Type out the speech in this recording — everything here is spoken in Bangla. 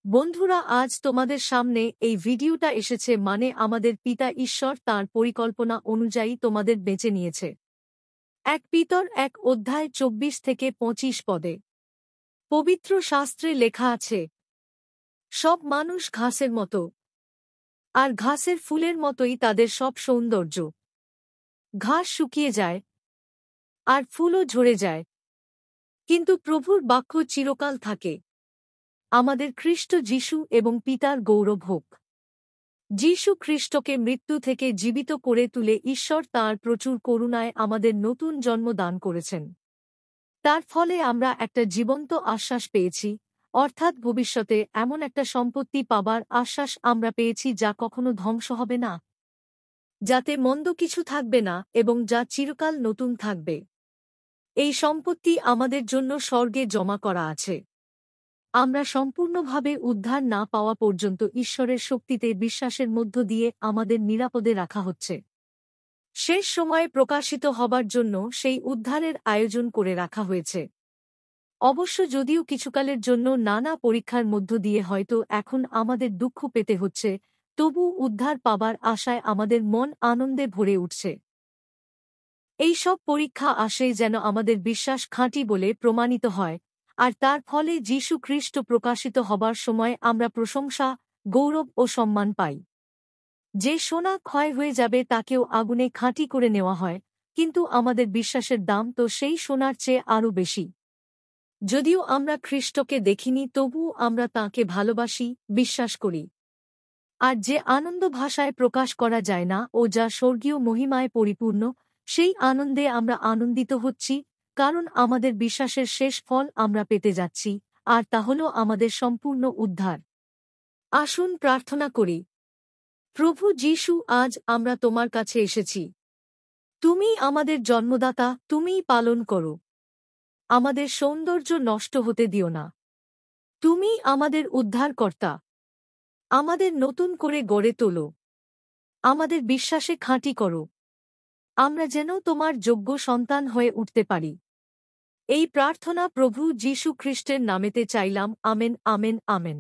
বন্ধুরা, আজ তোমাদের সামনে এই ভিডিওটা এসেছে মানে আমাদের পিতা ঈশ্বর তাঁর পরিকল্পনা অনুযায়ী তোমাদের বেছে নিয়েছে। 1 পিতর 1 অধ্যায় 24 থেকে 25 পদে পবিত্র শাস্ত্রে লেখা আছে, সব মানুষ ঘাসের মতো, আর ঘাসের ফুলের মতোই তাদের সব সৌন্দর্য। ঘাস শুকিয়ে যায় আর ফুলও ঝরে যায়, কিন্তু প্রভুর বাক্য চিরকাল থাকে। আমাদের খ্রিস্ট যীশু এবং পিতার গৌরব হোক। যীশু খ্রিস্টকে মৃত্যু থেকে জীবিত করে তুলে ঈশ্বর তাঁর প্রচুর করুণায় আমাদের নতুন জন্ম দান করেছেন। তার ফলে আমরা একটা জীবন্ত আশ্বাস পেয়েছি, অর্থাৎ ভবিষ্যতে এমন একটা সম্পত্তি পাবার আশ্বাস আমরা পেয়েছি যা কখনো ধ্বংস হবে না, যাতে মন্দ কিছু থাকবে না এবং যা চিরকাল নতুন থাকবে। এই সম্পত্তি আমাদের জন্য স্বর্গে জমা করা আছে। আমরা সম্পূর্ণভাবে উদ্ধার না পাওয়া পর্যন্ত ঈশ্বরের শক্তিতে বিশ্বাসের মধ্য দিয়ে আমাদের নিরাপদে রাখা হচ্ছে। শেষ সময়ে প্রকাশিত হবার জন্য সেই উদ্ধারের আয়োজন করে রাখা হয়েছে। অবশ্য যদিও কিছুকালের জন্য নানা পরীক্ষার মধ্য দিয়ে হয়তো এখন আমাদের দুঃখ পেতে হচ্ছে, তবু উদ্ধার পাবার আশায় আমাদের মন আনন্দে ভরে উঠছে। এই সব পরীক্ষা আসে যেন আমাদের বিশ্বাস খাঁটি বলে প্রমাণিত হয়, আর তার ফলে যীশু খ্রিস্ট প্রকাশিত হবার সময় আমরা প্রশংসা, গৌরব ও সম্মান পাই। যে সোনা ক্ষয় হয়ে যাবে তাকেও আগুনে খাঁটি করে নেওয়া হয়, কিন্তু আমাদের বিশ্বাসের দাম তো সেই সোনার চেয়ে আরও বেশি। যদিও আমরা খ্রিস্টকে দেখিনি, তবুও আমরা তাঁকে ভালোবাসি, বিশ্বাস করি। আর যে আনন্দ ভাষায় প্রকাশ করা যায় না ও যা স্বর্গীয় মহিমায় পরিপূর্ণ, সেই আনন্দে আমরা আনন্দিত হচ্ছি, কারণ আমাদের বিশ্বাসের শেষ ফল আমরা পেতে যাচ্ছি, আর তা হল আমাদের সম্পূর্ণ উদ্ধার। আসুন প্রার্থনা করি। প্রভু যীশু, আজ আমরা তোমার কাছে এসেছি। তুমি আমাদের জন্মদাতা, তুমিই পালন করো। আমাদের সৌন্দর্য নষ্ট হতে দিও না। তুমি আমাদের উদ্ধারকর্তা। আমাদের নতুন করে গড়ে তোলো। আমাদের বিশ্বাসে খাঁটি করো। আমরা যেন তোমার যোগ্য সন্তান হয়ে উঠতে পারি। এই প্রার্থনা প্রভু যীশু খ্রিস্টের নামেতে চাইলাম। Amen, amen, amen.